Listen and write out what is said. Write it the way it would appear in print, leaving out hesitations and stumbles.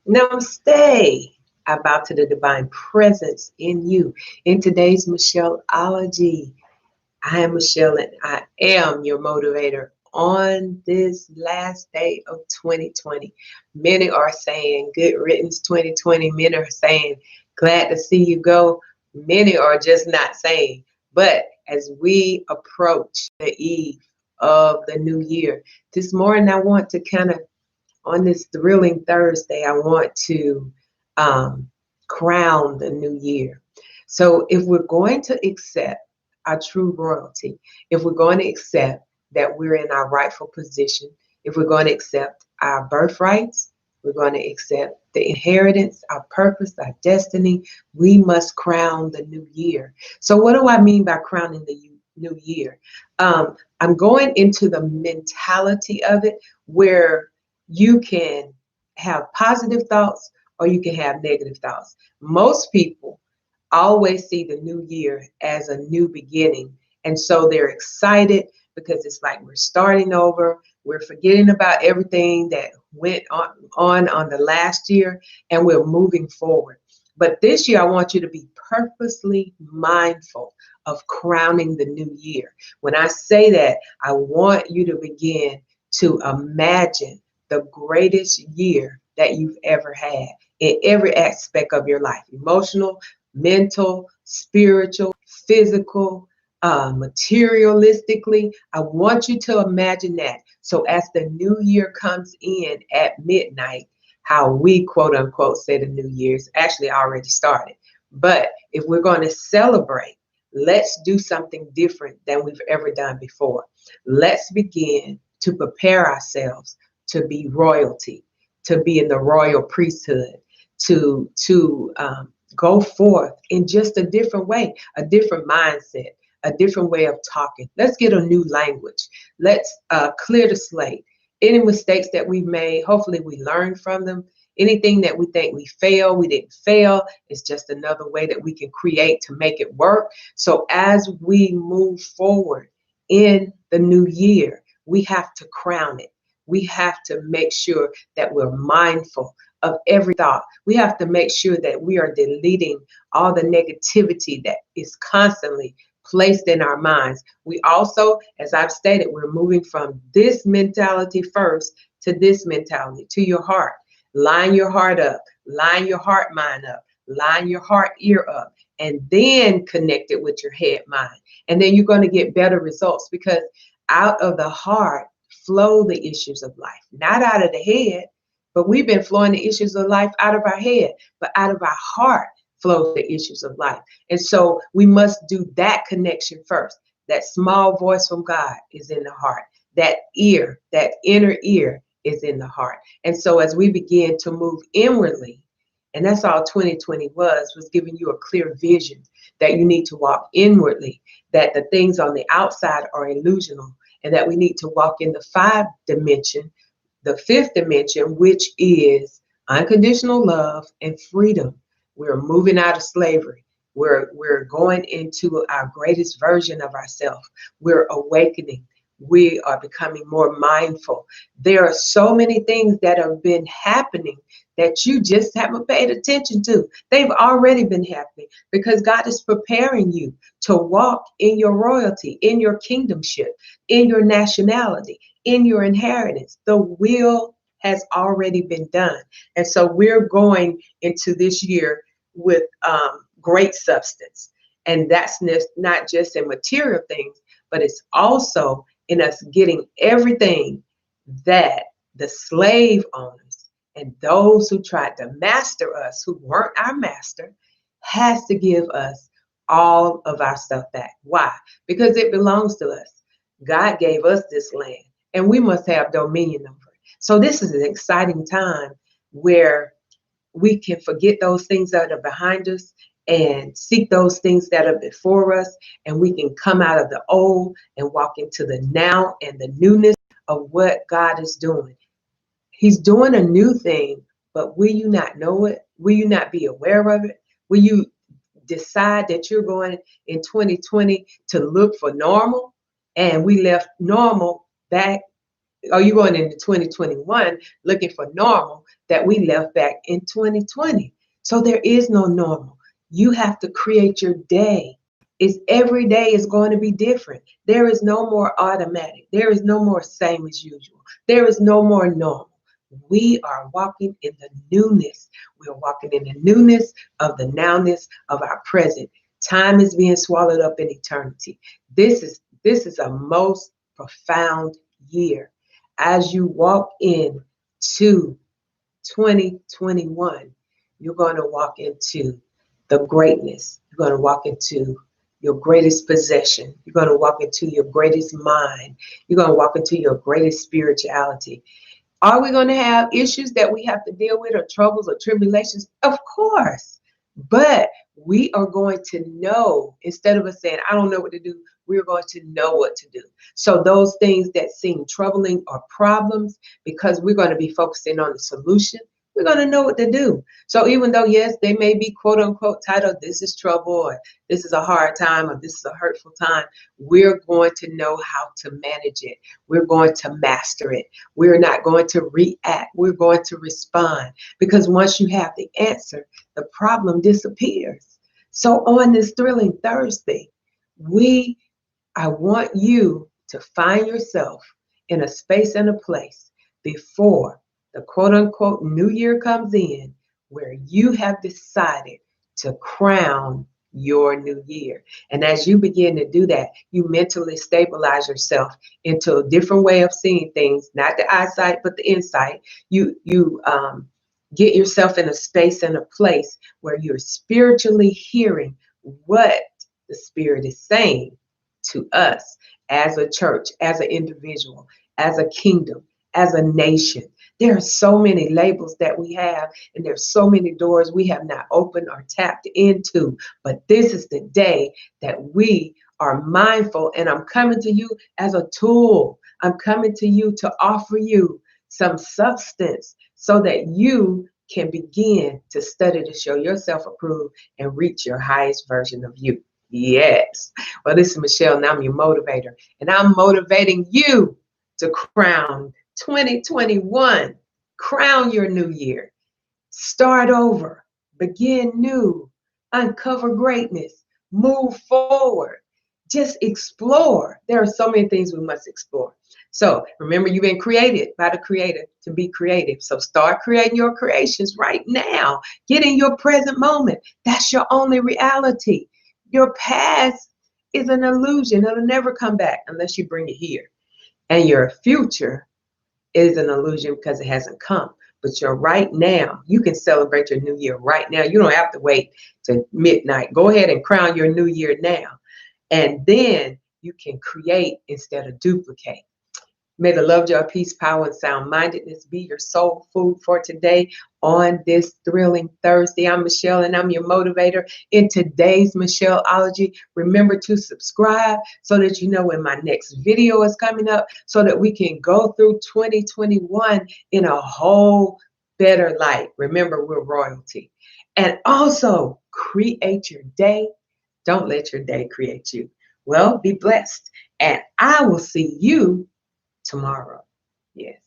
Namaste. I bow to the divine presence in you. In today's Michelleology, I am Michelle and I am your motivator on this last day of 2020. Many are saying good riddance 2020. Many are saying glad to see you go. Many are just not saying. But as we approach the eve of the new year, this morning I want to kind of on this thrilling Thursday, I want to um, crown the new year. So, if we're going to accept our true royalty, if we're going to accept that we're in our rightful position, if we're going to accept our birthrights, we're going to accept the inheritance, our purpose, our destiny, we must crown the new year. So, what do I mean by crowning the new year? I'm going into the mentality of it where you can have positive thoughts or you can have negative thoughts. Most people always see the new year as a new beginning. And so they're excited because it's like we're starting over. We're forgetting about everything that went on the last year and we're moving forward. But this year, I want you to be purposely mindful of crowning the new year. When I say that, I want you to begin to imagine the greatest year that you've ever had in every aspect of your life: emotional, mental, spiritual, physical, materialistically. I want you to imagine that. So as the new year comes in at midnight, how we quote unquote say the new year's actually already started. But if we're going to celebrate, let's do something different than we've ever done before. Let's begin to prepare ourselves to be royalty, to be in the royal priesthood, to go forth in just a different way, a different mindset, a different way of talking. Let's get a new language. Let's clear the slate. Any mistakes that we've made, hopefully we learn from them. Anything that we think we didn't fail. It's just another way that we can create to make it work. So as we move forward in the new year, we have to crown it. We have to make sure that we're mindful of every thought. We have to make sure that we are deleting all the negativity that is constantly placed in our minds. We also, as I've stated, we're moving from this mentality first to this mentality, to your heart. Line your heart up, line your heart mind up, line your heart ear up, and then connect it with your head mind. And then you're going to get better results because out of the heart flow the issues of life, not out of the head. But we've been flowing the issues of life out of our head, but out of our heart flows the issues of life. And so we must do that connection first. That small voice from God is in the heart. That ear, that inner ear is in the heart. And so as we begin to move inwardly, and that's all 2020 was giving you a clear vision that you need to walk inwardly, that the things on the outside are illusional, and that we need to walk in the fifth dimension, which is unconditional love and freedom. We're moving out of slavery. We're going into our greatest version of ourselves. We're awakening. We are becoming more mindful. There are so many things that have been happening that you just haven't paid attention to. They've already been happening because God is preparing you to walk in your royalty, in your kingdomship, in your nationality, in your inheritance. The will has already been done. And so we're going into this year with great substance. And that's not just in material things, but it's also in us getting everything that the slave owners and those who tried to master us, who weren't our master, has to give us all of our stuff back. Why? Because it belongs to us. God gave us this land and we must have dominion over it. So this is an exciting time where we can forget those things that are behind us and seek those things that are before us, and we can come out of the old and walk into the now and the newness of what God is doing. He's doing a new thing, but will you not know it? Will you not be aware of it? Will you decide that you're going in 2020 to look for normal? And we left normal back Are you going into 2021 looking for normal that we left back in 2020? So there is no normal. You have to create your day. Is every day is going to be different. There is no more automatic. There is no more same as usual. There is no more normal. We are walking in the newness. We are walking in the newness of the nowness of our present. Time is being swallowed up in eternity. This is a most profound year. As you walk in to 2021, you're going to walk into the greatness. You're going to walk into your greatest possession. You're going to walk into your greatest mind. You're going to walk into your greatest spirituality. Are we going to have issues that we have to deal with, or troubles or tribulations? Of course. But we are going to know, instead of us saying, I don't know what to do, we're going to know what to do. So those things that seem troubling or problems, because we're going to be focusing on the solution, we're going to know what to do. So even though, yes, they may be quote unquote titled, this is trouble, or this is a hard time, or this is a hurtful time, we're going to know how to manage it. We're going to master it. We're not going to react. We're going to respond, because once you have the answer, the problem disappears. So on this Thrilling Thursday, I want you to find yourself in a space and a place before the quote unquote new year comes in, where you have decided to crown your new year. And as you begin to do that, you mentally stabilize yourself into a different way of seeing things, not the eyesight, but the insight. You get yourself in a space and a place where you're spiritually hearing what the Spirit is saying to us as a church, as an individual, as a kingdom, as a nation. There are so many labels that we have, and there's so many doors we have not opened or tapped into. But this is the day that we are mindful, and I'm coming to you as a tool. I'm coming to you to offer you some substance so that you can begin to study to show yourself approved and reach your highest version of you. Yes. Well, this is Michelle, and I'm your motivator, and I'm motivating you to crown 2021. Crown your new year. Start over. Begin new. Uncover greatness. Move forward. Just explore. There are so many things we must explore. So remember, you've been created by the Creator to be creative. So start creating your creations right now. Get in your present moment. That's your only reality. Your past is an illusion. It'll never come back unless you bring it here. And your future is an illusion because it hasn't come. But your right now, you can celebrate your new year right now. You don't have to wait till midnight. Go ahead and crown your new year now. And then you can create instead of duplicate. May the love, joy, peace, power, and sound-mindedness be your soul food for today on this Thrilling Thursday. I'm Michelle, and I'm your motivator. In today's Michelleology, remember to subscribe so that you know when my next video is coming up, so that we can go through 2021 in a whole better light. Remember, we're royalty. And also, create your day. Don't let your day create you. Well, be blessed. And I will see you tomorrow. Yes.